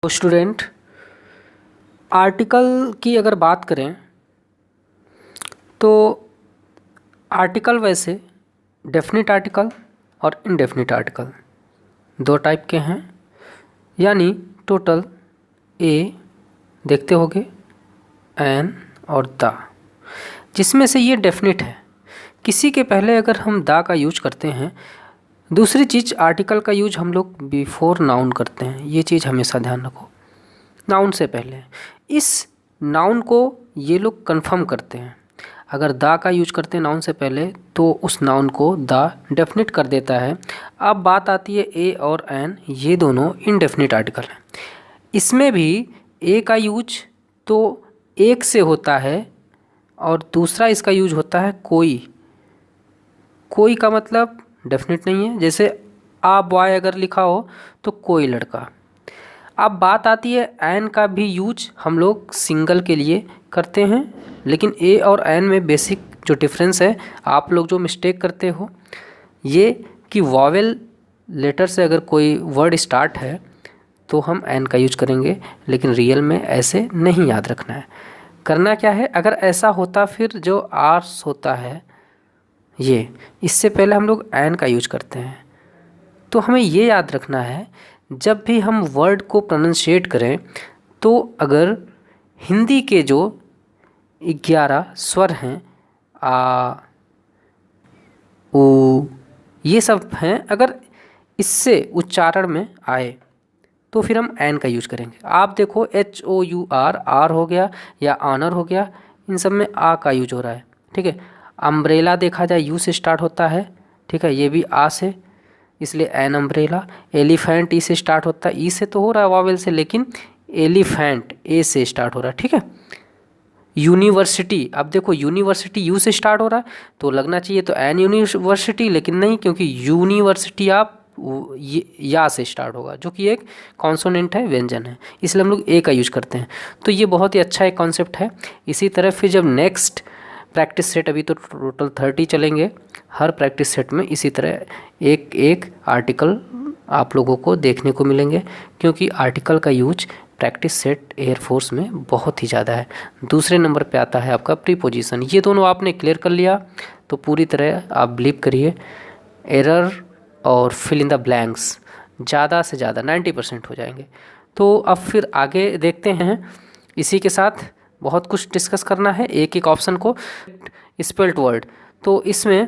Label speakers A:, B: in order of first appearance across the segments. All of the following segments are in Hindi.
A: तो स्टूडेंट, आर्टिकल की अगर बात करें तो आर्टिकल वैसे डेफिनिट आर्टिकल और इनडेफिनिट आर्टिकल दो टाइप के हैं, यानी टोटल ए देखते होगे, एन और द, जिसमें से ये डेफिनिट है। किसी के पहले अगर हम द का यूज करते हैं, दूसरी चीज़ आर्टिकल का यूज हम लोग बिफोर नाउन करते हैं, ये चीज़ हमेशा ध्यान रखो, नाउन से पहले। इस नाउन को ये लोग कंफर्म करते हैं। अगर द का यूज करते हैं नाउन से पहले तो उस नाउन को द डेफिनिट कर देता है। अब बात आती है ए और एन, ये दोनों इनडेफिनिट आर्टिकल हैं। इसमें भी ए का यूज तो एक से होता है और दूसरा इसका यूज होता है कोई। कोई का मतलब डेफिनिट नहीं है, जैसे आ बॉय अगर लिखा हो तो कोई लड़का। अब बात आती है एन का भी यूज हम लोग सिंगल के लिए करते हैं, लेकिन ए और एन में बेसिक जो डिफरेंस है, आप लोग जो मिस्टेक करते हो ये कि वॉवेल लेटर से अगर कोई वर्ड स्टार्ट है तो हम एन का यूज करेंगे, लेकिन रियल में ऐसे नहीं याद रखना है। करना क्या है, अगर ऐसा होता फिर जो आर्स होता है ये, इससे पहले हम लोग एन का यूज करते हैं। तो हमें ये याद रखना है, जब भी हम वर्ड को प्रोनाउंशिएट करें तो अगर हिंदी के जो 11 स्वर हैं, आ, ऊ, ये सब हैं, अगर इससे उच्चारण में आए तो फिर हम एन का यूज करेंगे। आप देखो HOUR, आर हो गया या ऑनर हो गया, इन सब में आ का यूज हो रहा है, ठीक है। अम्ब्रेला देखा जाए यू से स्टार्ट होता है, ठीक है, ये भी आ से, इसलिए एन अम्ब्रेला। एलिफेंट ई से स्टार्ट होता है, ई से तो हो रहा है वॉवेल से, लेकिन एलिफेंट ए से स्टार्ट हो रहा है, ठीक है। यूनिवर्सिटी, अब देखो यूनिवर्सिटी यू से स्टार्ट हो रहा है तो लगना चाहिए तो एन यूनिवर्सिटी, लेकिन नहीं, क्योंकि यूनिवर्सिटी आप या से स्टार्ट होगा, जो कि एक कॉन्सोनेंट है, व्यंजन है, इसलिए हम लोग ए का यूज करते हैं। तो ये बहुत ही अच्छा एक कॉन्सेप्ट है। इसी तरह फिर जब नेक्स्ट प्रैक्टिस सेट, अभी तो टोटल 30 चलेंगे, हर प्रैक्टिस सेट में इसी तरह एक एक आर्टिकल आप लोगों को देखने को मिलेंगे, क्योंकि आर्टिकल का यूज प्रैक्टिस सेट एयरफोर्स में बहुत ही ज़्यादा है। दूसरे नंबर पे आता है आपका प्रीपोजिशन। ये दोनों आपने क्लियर कर लिया तो पूरी तरह आप बिलीव करिए, एरर और फिल इन द ब्लैंक्स ज़्यादा से ज़्यादा 90% हो जाएंगे। तो अब फिर आगे देखते हैं, इसी के साथ बहुत कुछ डिस्कस करना है। एक एक ऑप्शन को स्पेल्ट वर्ड, तो इसमें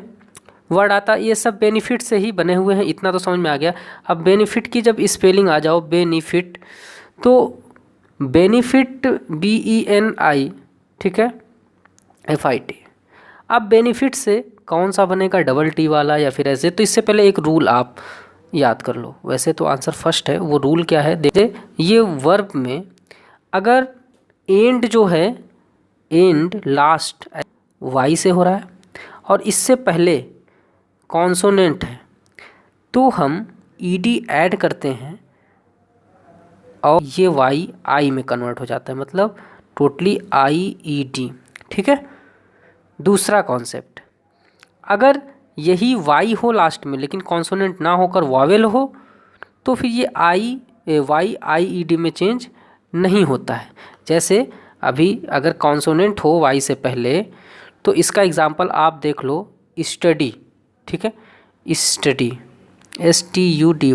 A: वर्ड आता, ये सब बेनिफिट से ही बने हुए हैं, इतना तो समझ में आ गया। अब बेनिफिट की जब स्पेलिंग आ जाओ, बेनिफिट, तो बेनिफिट BENI, ठीक है, FIT। अब बेनिफिट से कौन सा बनेगा, डबल टी वाला या फिर ऐसे? तो इससे पहले एक रूल आप याद कर लो, वैसे तो आंसर फर्स्ट है। वो रूल क्या है, देखिए, ये वर्ब में अगर एंड जो है, एंड लास्ट वाई से हो रहा है और इससे पहले कॉन्सोनेंट है, तो हम ED ऐड करते हैं और ये वाई आई में कन्वर्ट हो जाता है, मतलब टोटली IED, ठीक है। दूसरा कॉन्सेप्ट, अगर यही वाई हो लास्ट में लेकिन कॉन्सोनेंट ना होकर वॉवेल हो, तो फिर ये वाई IED में चेंज नहीं होता है। जैसे अभी अगर कॉन्सोनेंट हो वाई से पहले, तो इसका एग्जांपल आप देख लो, स्टडी, ठीक है, स्टडी, STUDY,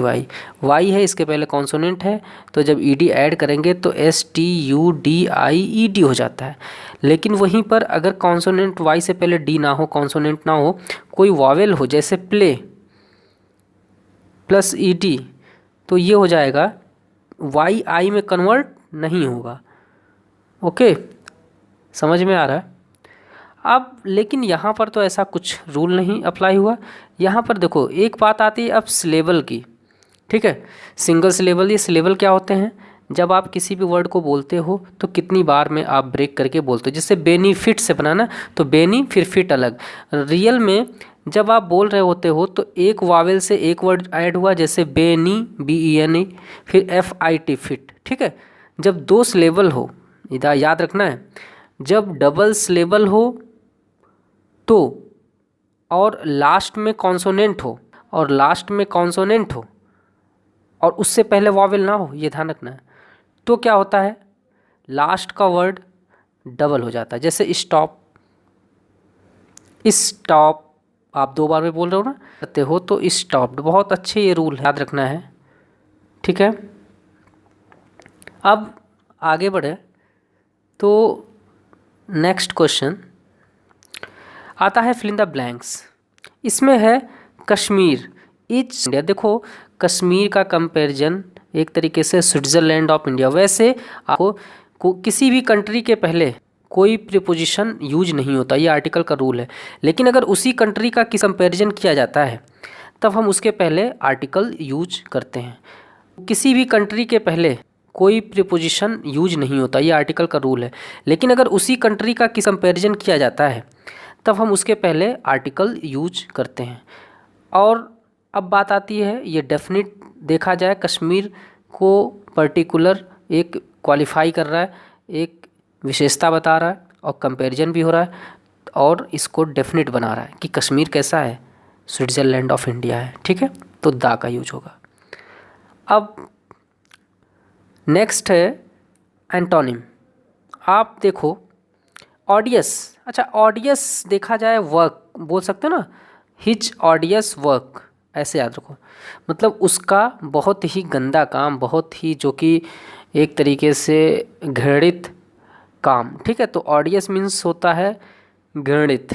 A: वाई है, इसके पहले कॉन्सोनेंट है, तो जब ED ऐड करेंगे तो STUDIED हो जाता है। लेकिन वहीं पर अगर कॉन्सोनेंट वाई से पहले डी ना हो, कॉन्सोनेंट ना हो, कोई वॉवेल हो, जैसे प्ले प्लस ED, तो ये हो जाएगा वाई आई में कन्वर्ट नहीं होगा। ओके, समझ में आ रहा है? अब लेकिन यहाँ पर तो ऐसा कुछ रूल नहीं अप्लाई हुआ। यहाँ पर देखो एक बात आती है अब सिलेबल की, ठीक है, सिंगल सिलेबल। ये सिलेबल क्या होते हैं, जब आप किसी भी वर्ड को बोलते हो तो कितनी बार में आप ब्रेक करके बोलते हो। जैसे बेनिफिट से बनाना, तो बेनी फिर फिट अलग। रियल में जब आप बोल रहे होते हो तो एक वावेल से एक वर्ड ऐड हुआ, जैसे बेनी, BENE, फिर FIT, फिट, ठीक है। जब दो सिलेबल हो, इधर याद रखना है, जब डबल सिलेबल हो तो और लास्ट में कॉन्सोनेंट हो और उससे पहले वॉवेल ना हो, ये ध्यान रखना है, तो क्या होता है, लास्ट का वर्ड डबल हो जाता है। जैसे स्टॉप, आप 2 बार में बोल रहे हो ना, करते हो तो स्टॉप्ड। बहुत अच्छे ये रूल याद रखना है, ठीक है। अब आगे बढ़े तो नेक्स्ट क्वेश्चन आता है फिल इन द ब्लैंक्स। इसमें है कश्मीर इज इंडिया। देखो कश्मीर का कंपैरिजन एक तरीके से स्विट्ज़रलैंड ऑफ इंडिया। वैसे आपको किसी भी कंट्री के पहले कोई प्रीपोजिशन यूज नहीं होता, ये आर्टिकल का रूल है। लेकिन अगर उसी कंट्री का कंपैरिजन किया जाता है तब हम उसके पहले आर्टिकल यूज करते हैं। किसी भी कंट्री के पहले कोई प्रीपोजिशन यूज नहीं होता, ये आर्टिकल का रूल है। लेकिन अगर उसी कंट्री का कंपैरिजन किया जाता है तब हम उसके पहले आर्टिकल यूज करते हैं। और अब बात आती है, ये डेफिनिट देखा जाए, कश्मीर को पर्टिकुलर एक क्वालिफाई कर रहा है, एक विशेषता बता रहा है और कंपैरिजन भी हो रहा है और इसको डेफिनिट बना रहा है कि कश्मीर कैसा है, स्विट्ज़रलैंड ऑफ इंडिया है, ठीक है। तो दा का यूज होगा। अब नेक्स्ट है एंटोनिम। आप देखो ऑडियस, अच्छा ऑडियस देखा जाए वर्क बोल सकते हो ना, हिज ऑडियस वर्क, ऐसे याद रखो, मतलब उसका बहुत ही गंदा काम, बहुत ही जो कि एक तरीके से घृणित काम, ठीक है। तो ऑडियस मीन्स होता है घृणित,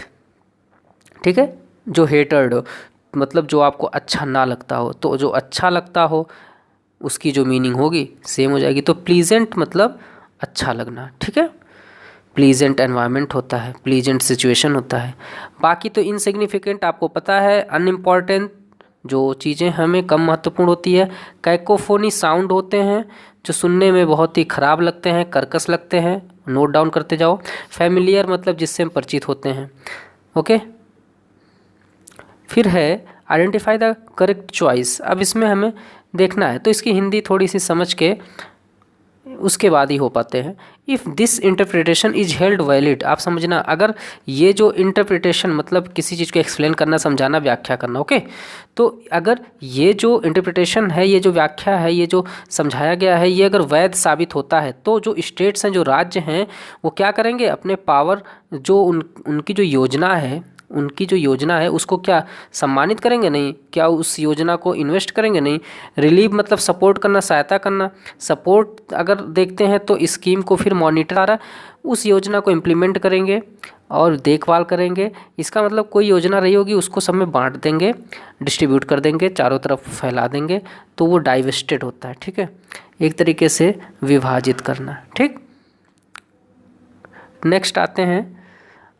A: ठीक है, जो हेटर्ड हो, मतलब जो आपको अच्छा ना लगता हो। तो जो अच्छा लगता हो उसकी जो मीनिंग होगी सेम हो जाएगी। तो प्लीजेंट मतलब अच्छा लगना, ठीक है। प्लीजेंट एनवायरनमेंट होता है, प्लीजेंट सिचुएशन होता है। बाकी तो इनसिग्निफिकेंट आपको पता है, अनइम्पॉर्टेंट जो चीज़ें हमें कम महत्वपूर्ण होती है। कैकोफोनी साउंड होते हैं जो सुनने में बहुत ही ख़राब लगते हैं, कर्कश लगते हैं, नोट डाउन करते जाओ। फैमिलियर मतलब जिससे हम परिचित होते हैं, ओके। फिर है आइडेंटिफाई द करेक्ट चॉइस। अब इसमें हमें देखना है, तो इसकी हिंदी थोड़ी सी समझ के उसके बाद ही हो पाते हैं। If this interpretation is held valid, आप समझना, अगर ये जो इंटरप्रिटेशन मतलब किसी चीज़ को एक्सप्लेन करना, समझाना, व्याख्या करना, ओके। तो अगर ये जो इंटरप्रिटेशन है, ये जो व्याख्या है, ये जो समझाया गया है, ये अगर वैध साबित होता है तो जो स्टेट्स हैं, जो राज्य हैं, वो क्या करेंगे, अपने पावर जो उनकी जो योजना है उसको क्या सम्मानित करेंगे? नहीं। क्या उस योजना को इन्वेस्ट करेंगे? नहीं। रिलीव मतलब सपोर्ट करना, सहायता करना। सपोर्ट अगर देखते हैं तो स्कीम को फिर मॉनिटर उस योजना को इम्प्लीमेंट करेंगे और देखभाल करेंगे। इसका मतलब कोई योजना रही होगी उसको सब में बांट देंगे, डिस्ट्रीब्यूट कर देंगे, चारों तरफ फैला देंगे, तो वो डाइवेस्टेड होता है, ठीक है। एक तरीके से विभाजित करना, ठीक। नेक्स्ट आते हैं,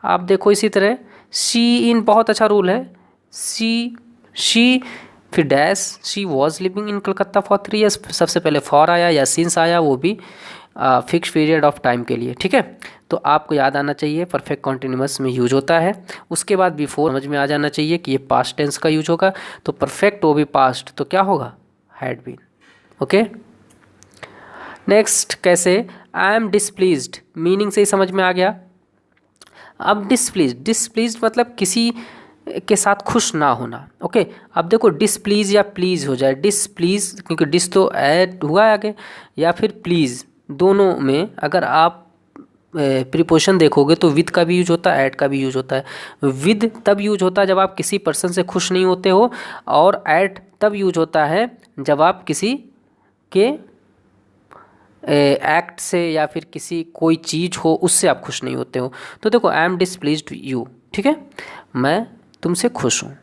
A: आप देखो इसी तरह शी इन, बहुत अच्छा रूल है। शी फिर dash, she was living in Calcutta for 3 years। सबसे पहले फॉर आया या सिंस आया, वो भी फिक्स पीरियड ऑफ टाइम के लिए, ठीक है। तो आपको याद आना चाहिए परफेक्ट कॉन्टिन्यूअस में यूज होता है। उसके बाद बिफोर समझ में आ जाना चाहिए कि ये पास्ट टेंस का यूज होगा। तो परफेक्ट वो भी पास्ट, तो क्या होगा, हैड बीन, ओके। नेक्स्ट कैसे, आई एम डिसप्लीज्ड, मीनिंग से ही समझ में आ गया। अब डिसप्लीज मतलब किसी के साथ खुश ना होना, ओके। अब देखो डिसप्लीज या प्लीज हो जाए, डिसप्लीज क्योंकि डिस तो ऐड हुआ है आगे, या फिर प्लीज, दोनों में अगर आप प्रीपोजिशन देखोगे तो विद का भी यूज होता है, ऐड का भी यूज होता है। विद तब यूज होता है जब आप किसी पर्सन से खुश नहीं होते हो, और ऐड तब यूज होता है जब आप किसी के एक्ट से या फिर किसी कोई चीज़ हो उससे आप खुश नहीं होते हो। तो देखो आई एम डिसप्लीज्ड यू, ठीक है, मैं तुमसे खुश हूँ,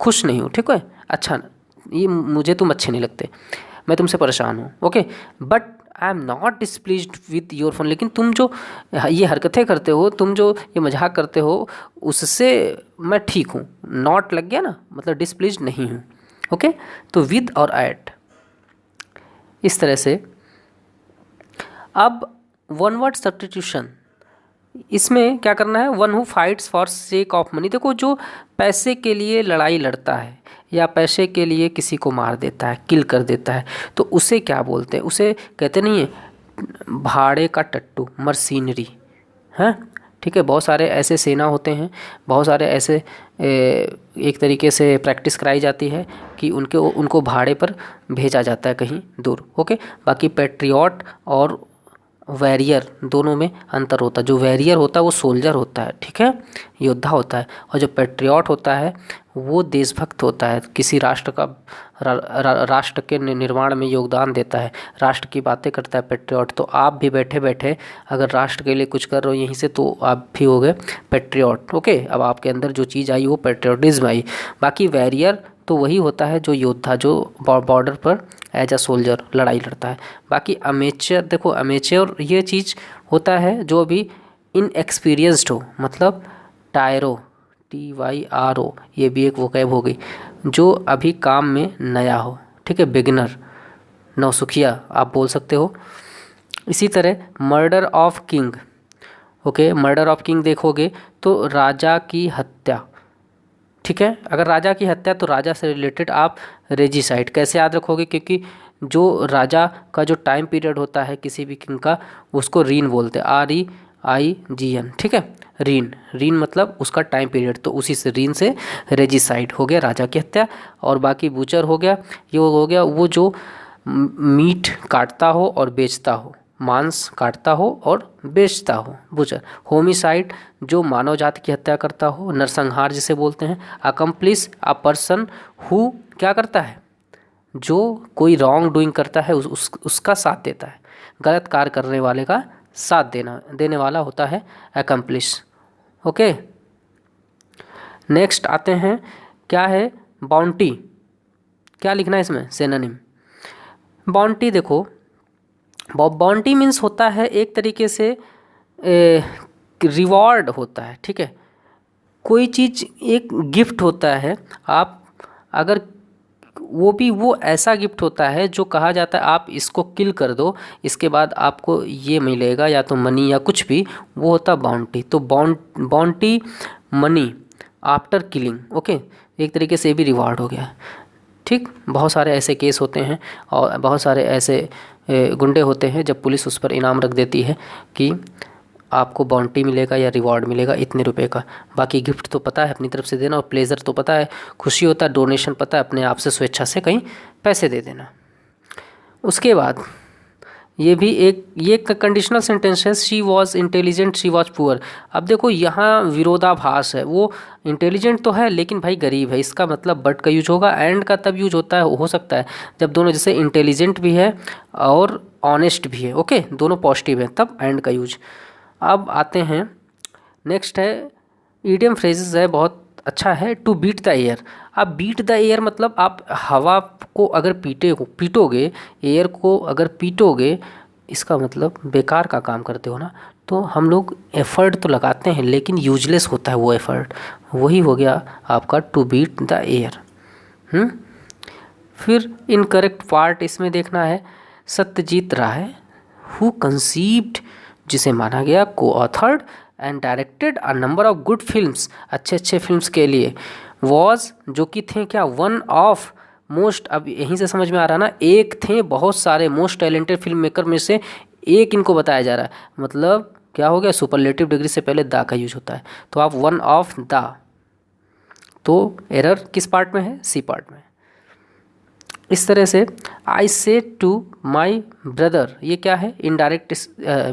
A: खुश नहीं हूँ, ठीक है, अच्छा ये मुझे तुम अच्छे नहीं लगते, मैं तुमसे परेशान हूँ, okay. But I am not displeased with your phone, लेकिन तुम जो ये हरकतें करते हो, तुम जो ये मजाक करते हो, उससे मैं ठीक हूँ। नॉट लग गया ना, मतलब डिसप्लीज्ड नहीं हूँ, ओके। तो विद और एट, इस तरह से। अब वन वर्ड सब्स्टिट्यूशन, इसमें क्या करना है, one who fights for sake of money. देखो जो पैसे के लिए लड़ाई लड़ता है या पैसे के लिए किसी को मार देता है, किल कर देता है, तो उसे क्या बोलते हैं, उसे कहते नहीं है भाड़े का टट्टू, मर्सीनरी, हैं, ठीक है। बहुत सारे ऐसे सेना होते हैं, बहुत सारे ऐसे एक तरीके से प्रैक्टिस कराई जाती है कि उनको भाड़े पर भेजा जाता है कहीं दूर। ओके, बाकी पैट्रियट और वैरियर दोनों में अंतर होता है। जो वैरियर होता है वो सोल्जर होता है, ठीक है, योद्धा होता है, और जो पैट्रियट होता है वो देशभक्त होता है, किसी राष्ट्र का राष्ट्र के निर्माण में योगदान देता है, राष्ट्र की बातें करता है पैट्रियट। तो आप भी बैठे बैठे अगर राष्ट्र के लिए कुछ कर रहे हो यहीं से, तो आप भी हो गए पैट्रियट। ओके, अब आपके अंदर जो चीज़ आई वो पैट्रियटिज्म आई। बाकी वैरियर तो वही होता है जो योद्धा, जो बॉर्डर पर एज अ सोल्जर लड़ाई लड़ता है। बाकी अमेचर, देखो अमेचर ये चीज़ होता है जो अभी इनएक्सपीरियंस्ड हो, मतलब टायरो, TYRO, ये भी एक वोकैब हो गई, जो अभी काम में नया हो, ठीक है, बिगिनर, नौसुखिया आप बोल सकते हो। इसी तरह murder of king, okay, murder of king देखोगे तो राजा की हत्या, ठीक है। अगर राजा की हत्या तो राजा से रिलेटेड आप रेजिसाइड कैसे याद रखोगे, क्योंकि जो राजा का जो टाइम पीरियड होता है किसी भी किंग का, उसको रीन बोलते हैं, REIGN, ठीक है, रीन मतलब उसका टाइम पीरियड, तो उसी से रीन से रेजिसाइड हो गया राजा की हत्या। और बाकी बूचर हो गया, ये हो गया वो जो मीट काटता हो और बेचता हो, मांस काटता हो और बेचता हो, बूचर। होमिसाइड जो मानव जाति की हत्या करता हो, नरसंहार जिसे बोलते हैं। अकम्प्लिस अ पर्सन हु क्या करता है, जो कोई रॉन्ग डूइंग करता है उसका साथ देता है, गलत कार्य करने वाले का साथ देने वाला होता है अकम्प्लिस। ओके, नेक्स्ट आते हैं, क्या है बाउंटी, क्या लिखना है इसमें, सिनोनिम। बाउंटी देखो, बाउंटी मीन्स होता है एक तरीके से रिवॉर्ड होता है, ठीक है, कोई चीज़ एक गिफ्ट होता है। आप अगर वो ऐसा गिफ्ट होता है जो कहा जाता है आप इसको किल कर दो, इसके बाद आपको ये मिलेगा, या तो मनी या कुछ भी, वो होता है बाउंटी। तो bounty money after killing, okay, एक तरीके से भी रिवार्ड हो गया, ठीक। बहुत सारे ऐसे केस होते हैं और बहुत सारे ऐसे गुंडे होते हैं जब पुलिस उस पर इनाम रख देती है कि आपको बाउंटी मिलेगा या रिवॉर्ड मिलेगा इतने रुपए का। बाकी गिफ्ट तो पता है अपनी तरफ से देना, और प्लेजर तो पता है, खुशी होता है, डोनेशन पता है, अपने आप से स्वेच्छा से कहीं पैसे दे देना। उसके बाद ये कंडीशनल सेंटेंस है, she was intelligent she was poor. अब देखो यहाँ विरोधाभास है, वो इंटेलिजेंट तो है लेकिन भाई गरीब है, इसका मतलब बट का यूज होगा। एंड का तब यूज होता है, हो सकता है जब दोनों, जैसे इंटेलिजेंट भी है और ऑनेस्ट भी है, ओके, दोनों पॉजिटिव है, तब एंड का यूज। अब आते हैं, नेक्स्ट है ईडियम फ्रेजेस है, बहुत अच्छा है, टू बीट द एयर। अब बीट द एयर मतलब आप हवा को अगर पीटोगे, एयर को अगर पीटोगे, इसका मतलब बेकार का काम करते हो ना। तो हम लोग एफर्ट तो लगाते हैं लेकिन यूजलेस होता है वो एफर्ट, वही हो गया आपका टू बीट द एयर। फिर इनकरेक्ट पार्ट इसमें देखना है, सत्यजीत राय हु कंसीव्ड, जिसे माना गया को authored and directed a number of good films, अच्छे फिल्म्स के लिए, वॉज जो कि थे क्या, वन ऑफ मोस्ट, अब यहीं से समझ में आ रहा ना, एक थे बहुत सारे मोस्ट टैलेंटेड फिल्म मेकर में से एक इनको बताया जा रहा है, मतलब क्या हो गया, सुपरलेटिव डिग्री से पहले द का यूज होता है, तो आप वन ऑफ द, तो एरर किस पार्ट में है, सी पार्ट में। इस तरह से I said to my brother, ये क्या है, इनडायरेक्ट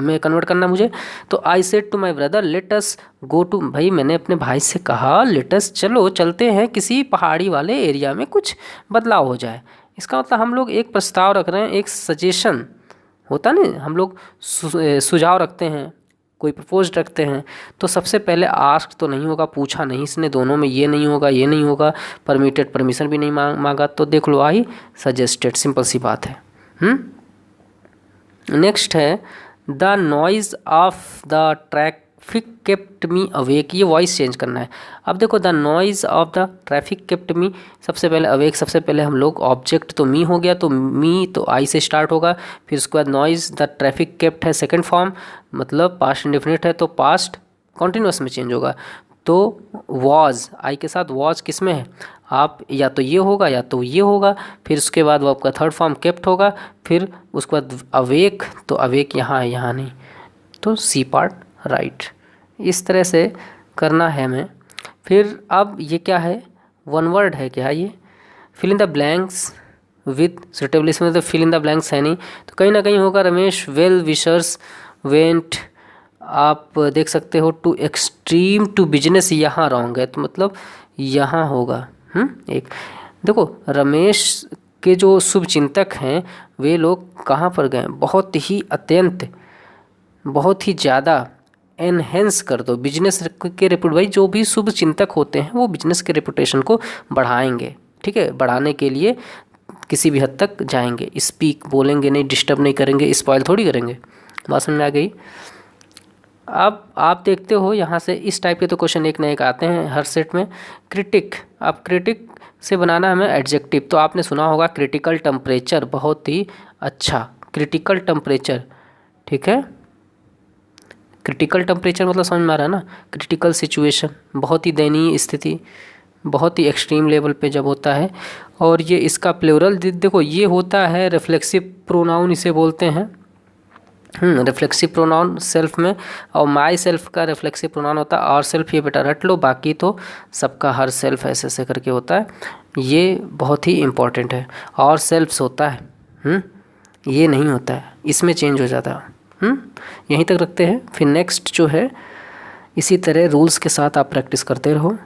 A: में कन्वर्ट करना मुझे, तो I said to my brother let us go to, भाई मैंने अपने भाई से कहा लेट अस, चलो चलते हैं किसी पहाड़ी वाले एरिया में, कुछ बदलाव हो जाए। इसका मतलब हम लोग एक प्रस्ताव रख रहे हैं, एक सजेशन होता ना, हम लोग सुझाव रखते हैं, कोई प्रपोज रखते हैं, तो सबसे पहले आस्क तो नहीं होगा, पूछा नहीं इसने, दोनों में ये नहीं होगा, परमिटेड परमिशन भी नहीं मांगा, तो देख लो आई सजेस्टेड, सिंपल सी बात है। नेक्स्ट है the noise of the traffic kept me awake, ये वॉइस चेंज करना है। अब देखो the noise of the traffic kept me, सबसे पहले अवेक, सबसे पहले हम लोग ऑब्जेक्ट तो मी हो गया, तो मी तो आई से स्टार्ट होगा, फिर उसके बाद नॉइज द ट्रैफिक केप्ट है सेकंड फॉर्म, मतलब पास्ट इंडेफिनिट है, तो पास्ट कॉन्टिन्यूस में चेंज होगा। तो वॉज, आई के साथ वॉज किस में है, आप या तो ये होगा या तो ये होगा, फिर उसके बाद वो आपका थर्ड फॉर्म केप्ट होगा, फिर उसके बाद अवेक, तो अवेक यहाँ है यहाँ नहीं, तो सी पार्ट राइट। इस तरह से करना है हमें। फिर अब ये क्या है, वन वर्ड है क्या ये, fill in the blanks with suitable, इसमें तो फिल इन द ब्लैंक्स है नहीं, तो कहीं ना कहीं होगा रमेश वेल विशर्स वेंट, आप देख सकते हो टू एक्सट्रीम टू बिजनेस, यहाँ रॉन्ग है, तो मतलब यहाँ होगा। एक देखो रमेश के जो शुभ चिंतक हैं वे लोग कहाँ पर गए, बहुत ही अत्यंत बहुत ही ज़्यादा एनहेंस कर दो बिजनेस के रेपुट, भाई जो भी शुभ चिंतक होते हैं वो बिजनेस के रेपुटेशन को बढ़ाएंगे, ठीक है, बढ़ाने के लिए किसी भी हद तक जाएंगे, स्पीक बोलेंगे नहीं, डिस्टर्ब नहीं करेंगे, स्पॉइल थोड़ी करेंगे। बात समझ में आ गई। अब आप देखते हो यहाँ से इस टाइप के तो क्वेश्चन एक न एक आते हैं हर सेट में। क्रिटिक, अब क्रिटिक से बनाना हमें एडजेक्टिव, तो आपने सुना होगा क्रिटिकल टेम्परेचर, बहुत ही अच्छा क्रिटिकल टेम्परेचर, ठीक है, क्रिटिकल टेम्परेचर मतलब समझ में आ रहा है ना, क्रिटिकल सिचुएशन, बहुत ही दयनीय स्थिति, बहुत ही एक्सट्रीम लेवल पे जब होता है। और ये इसका प्लूरल देखो ये होता है रिफ्लेक्सिव प्रोनाउन इसे बोलते हैं, रिफ्लेक्सिव प्रोनाउन सेल्फ में, और माई सेल्फ का रिफ्लेक्सिव प्रोनाउन होता है और सेल्फ, ये बेटा रट लो, बाकी तो सबका हर सेल्फ ऐसे ऐसे करके होता है, ये बहुत ही इम्पोर्टेंट है। और सेल्फ्स होता है, ये नहीं होता है, इसमें चेंज हो जाता है। यहीं तक रखते हैं, फिर नेक्स्ट जो है इसी तरह रूल्स के साथ आप प्रैक्टिस करते रहो।